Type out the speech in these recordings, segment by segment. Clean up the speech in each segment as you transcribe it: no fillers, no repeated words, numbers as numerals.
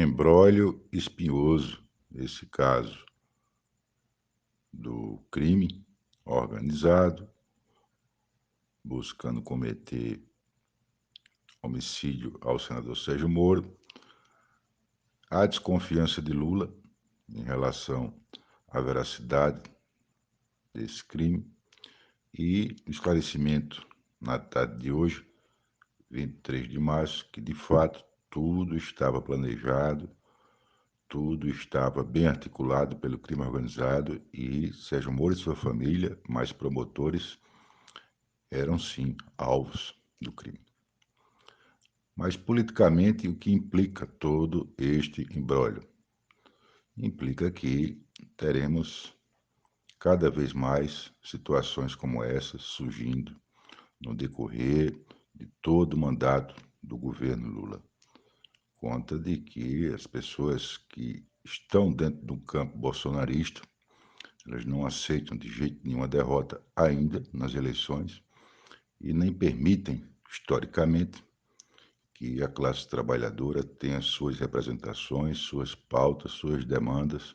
Imbróglio espinhoso, esse caso do crime organizado, buscando cometer homicídio ao senador Sérgio Moro, a desconfiança de Lula em relação à veracidade desse crime e o esclarecimento na tarde de hoje, 23 de março, que de fato tudo estava planejado, tudo estava bem articulado pelo crime organizado e Sérgio Moro e sua família, mais promotores, eram sim alvos do crime. Mas politicamente, o que implica todo este imbróglio? Implica que teremos cada vez mais situações como essas surgindo no decorrer de todo o mandato do governo Lula. Conta de que as pessoas que estão dentro do campo bolsonarista, elas não aceitam de jeito nenhum a derrota ainda nas eleições e nem permitem, historicamente, que a classe trabalhadora tenha suas representações, suas pautas, suas demandas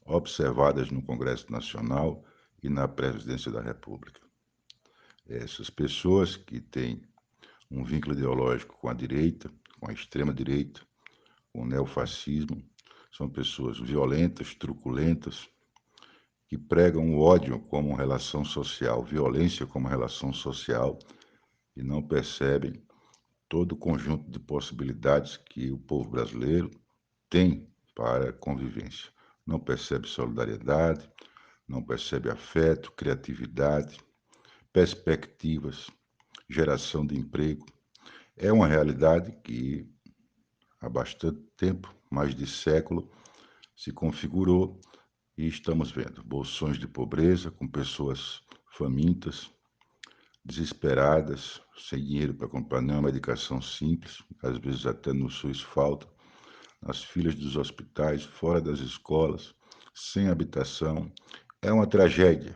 observadas no Congresso Nacional e na Presidência da República. Essas pessoas que têm um vínculo ideológico com a direita, com a extrema-direita, com o neofascismo, são pessoas violentas, truculentas, que pregam o ódio como relação social, violência como relação social, e não percebem todo o conjunto de possibilidades que o povo brasileiro tem para a convivência. Não percebe solidariedade, não percebe afeto, criatividade, perspectivas, geração de emprego. É uma realidade que há bastante tempo, mais de século, se configurou e estamos vendo bolsões de pobreza com pessoas famintas, desesperadas, sem dinheiro para comprar nenhuma medicação simples, às vezes até no SUS falta, nas filas dos hospitais, fora das escolas, sem habitação. É uma tragédia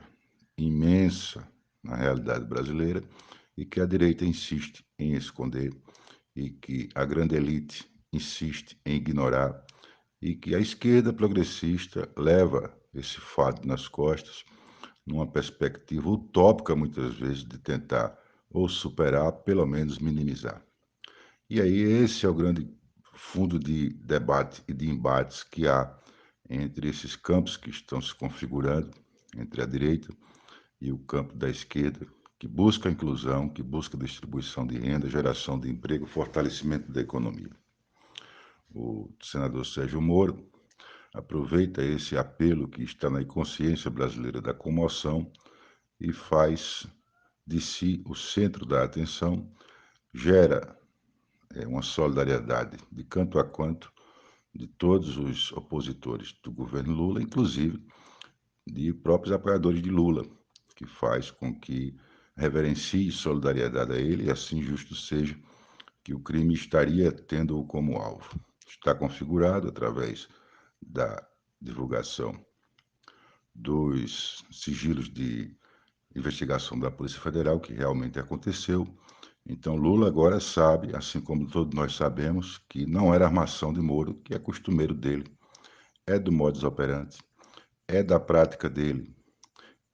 imensa na realidade brasileira e que a direita insiste em esconder e que a grande elite insiste em ignorar e que a esquerda progressista leva esse fardo nas costas numa perspectiva utópica, muitas vezes, de tentar ou superar, pelo menos minimizar. E aí esse é o grande fundo de debate e de embates que há entre esses campos que estão se configurando, entre a direita e o campo da esquerda, que busca a inclusão, que busca a distribuição de renda, geração de emprego, fortalecimento da economia. O senador Sérgio Moro aproveita esse apelo que está na consciência brasileira da comoção e faz de si o centro da atenção, gera uma solidariedade de canto a canto de todos os opositores do governo Lula, inclusive de próprios apoiadores de Lula, que faz com que reverencie solidariedade a ele e assim justo seja que o crime estaria tendo-o como alvo. Está configurado através da divulgação dos sigilos de investigação da Polícia Federal, que realmente aconteceu. Então, Lula agora sabe, assim como todos nós sabemos, que não era armação de Moro, que é costumeiro dele, é do modus operandi, é da prática dele,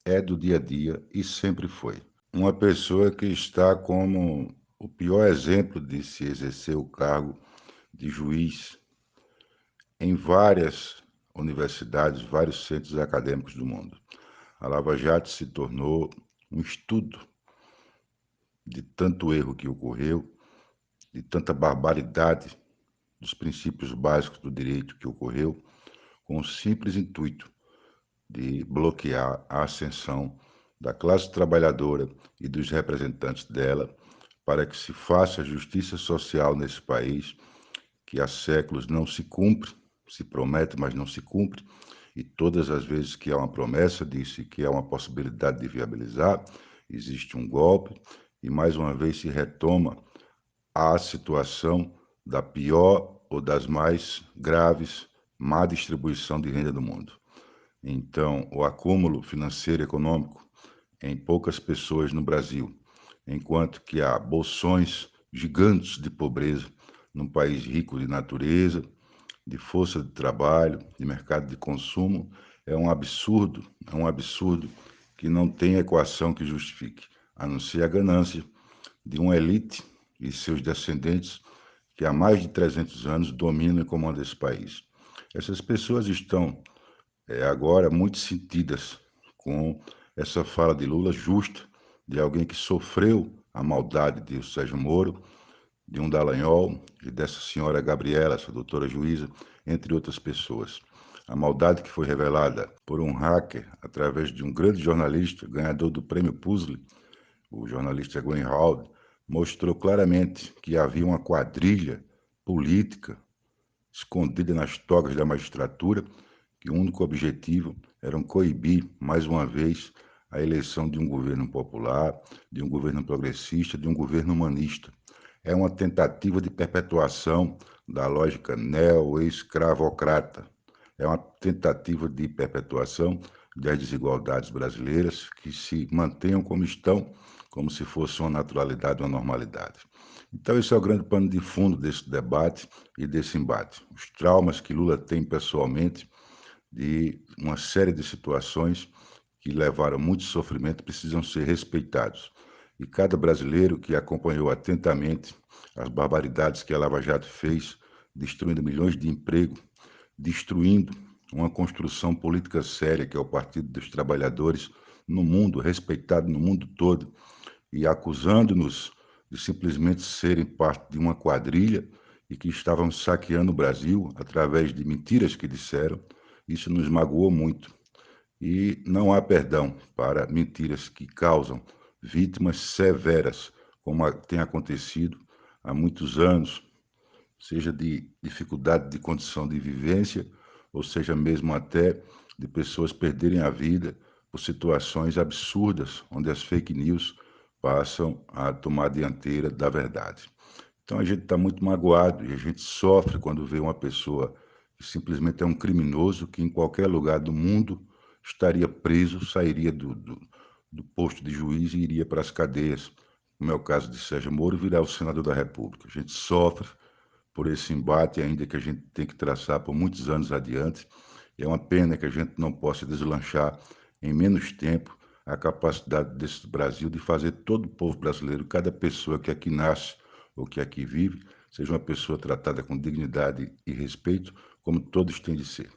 é do dia a dia e sempre foi. Uma pessoa que está como o pior exemplo de se exercer o cargo de juiz em várias universidades, vários centros acadêmicos do mundo. A Lava Jato se tornou um estudo de tanto erro que ocorreu, de tanta barbaridade dos princípios básicos do direito que ocorreu, com o simples intuito de bloquear a ascensão da classe trabalhadora e dos representantes dela para que se faça justiça social nesse país, que há séculos não se cumpre, se promete, mas não se cumpre, e todas as vezes que há uma promessa, disse que há uma possibilidade de viabilizar, existe um golpe, e mais uma vez se retoma a situação da pior ou das mais graves má distribuição de renda do mundo. Então, o acúmulo financeiro e econômico em poucas pessoas no Brasil, enquanto que há bolsões gigantes de pobreza num país rico de natureza, de força de trabalho, de mercado de consumo, é um absurdo que não tem equação que justifique, a não ser a ganância de uma elite e seus descendentes que há mais de 300 anos dominam e comandam esse país. Essas pessoas estão agora muito sentidas com essa fala de Lula justa, de alguém que sofreu a maldade de Sérgio Moro, de um Dallagnol e dessa senhora Gabriela, essa doutora juíza, entre outras pessoas. A maldade que foi revelada por um hacker através de um grande jornalista, ganhador do prêmio Puzzle, o jornalista Glenn Hall, mostrou claramente que havia uma quadrilha política escondida nas togas da magistratura, que o único objetivo era coibir, mais uma vez, a eleição de um governo popular, de um governo progressista, de um governo humanista. É uma tentativa de perpetuação da lógica neo-escravocrata. É uma tentativa de perpetuação das desigualdades brasileiras que se mantenham como estão, como se fosse uma naturalidade, uma normalidade. Então, esse é o grande pano de fundo desse debate e desse embate. Os traumas que Lula tem pessoalmente de uma série de situações que levaram muito sofrimento precisam ser respeitados. E cada brasileiro que acompanhou atentamente as barbaridades que a Lava Jato fez, destruindo milhões de empregos, destruindo uma construção política séria, que é o Partido dos Trabalhadores, no mundo, respeitado no mundo todo, e acusando-nos de simplesmente serem parte de uma quadrilha e que estavam saqueando o Brasil através de mentiras que disseram, isso nos magoou muito. E não há perdão para mentiras que causam vítimas severas, como tem acontecido há muitos anos, seja de dificuldade de condição de vivência, ou seja mesmo até de pessoas perderem a vida por situações absurdas, onde as fake news passam a tomar a dianteira da verdade. Então a gente está muito magoado e a gente sofre quando vê uma pessoa que simplesmente é um criminoso que em qualquer lugar do mundo estaria preso, sairia do posto de juiz e iria para as cadeias, como é o caso de Sérgio Moro, virar o senador da República. A gente sofre por esse embate ainda que a gente tem que traçar por muitos anos adiante. E é uma pena que a gente não possa deslanchar em menos tempo a capacidade desse Brasil de fazer todo o povo brasileiro, cada pessoa que aqui nasce ou que aqui vive, seja uma pessoa tratada com dignidade e respeito, como todos têm de ser.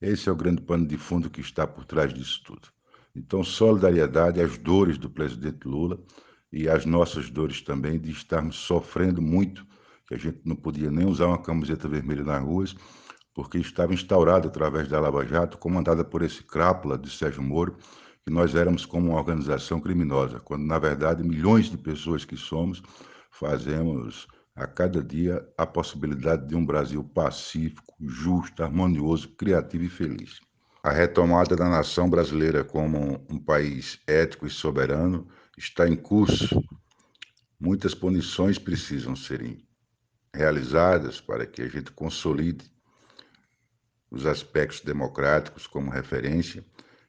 Esse é o grande pano de fundo que está por trás disso tudo. Então, solidariedade às dores do presidente Lula e às nossas dores também de estarmos sofrendo muito, que a gente não podia nem usar uma camiseta vermelha nas ruas, porque estava instaurado através da Lava Jato, comandada por esse crápula de Sérgio Moro, que nós éramos como uma organização criminosa, quando na verdade milhões de pessoas que somos fazemos a cada dia a possibilidade de um Brasil pacífico, justo, harmonioso, criativo e feliz. A retomada da nação brasileira como um país ético e soberano está em curso. Muitas punições precisam ser realizadas para que a gente consolide os aspectos democráticos como referência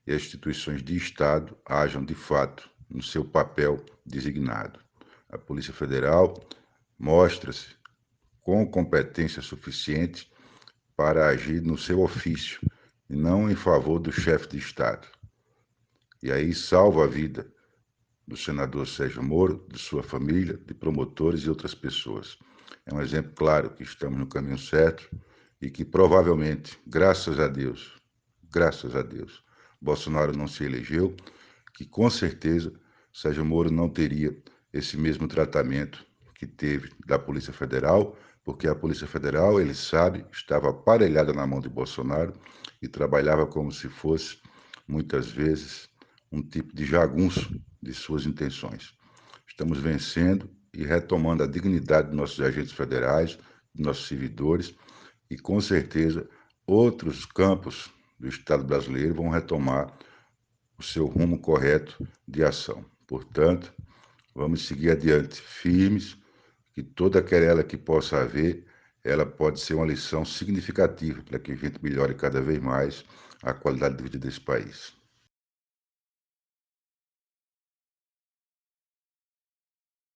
e as instituições de Estado ajam de fato no seu papel designado. A Polícia Federal mostra-se com competência suficiente para agir no seu ofício e não em favor do chefe de Estado. E aí salva a vida do senador Sérgio Moro, de sua família, de promotores e outras pessoas. É um exemplo claro que estamos no caminho certo e que provavelmente, graças a Deus, Bolsonaro não se elegeu, que com certeza Sérgio Moro não teria esse mesmo tratamento que teve da Polícia Federal, porque a Polícia Federal, ele sabe, estava aparelhada na mão de Bolsonaro e trabalhava como se fosse, muitas vezes, um tipo de jagunço de suas intenções. Estamos vencendo e retomando a dignidade de nossos agentes federais, de nossos servidores, e com certeza outros campos do Estado brasileiro vão retomar o seu rumo correto de ação. Portanto, vamos seguir adiante, firmes, que toda querela que possa haver, ela pode ser uma lição significativa para que a gente melhore cada vez mais a qualidade de vida desse país.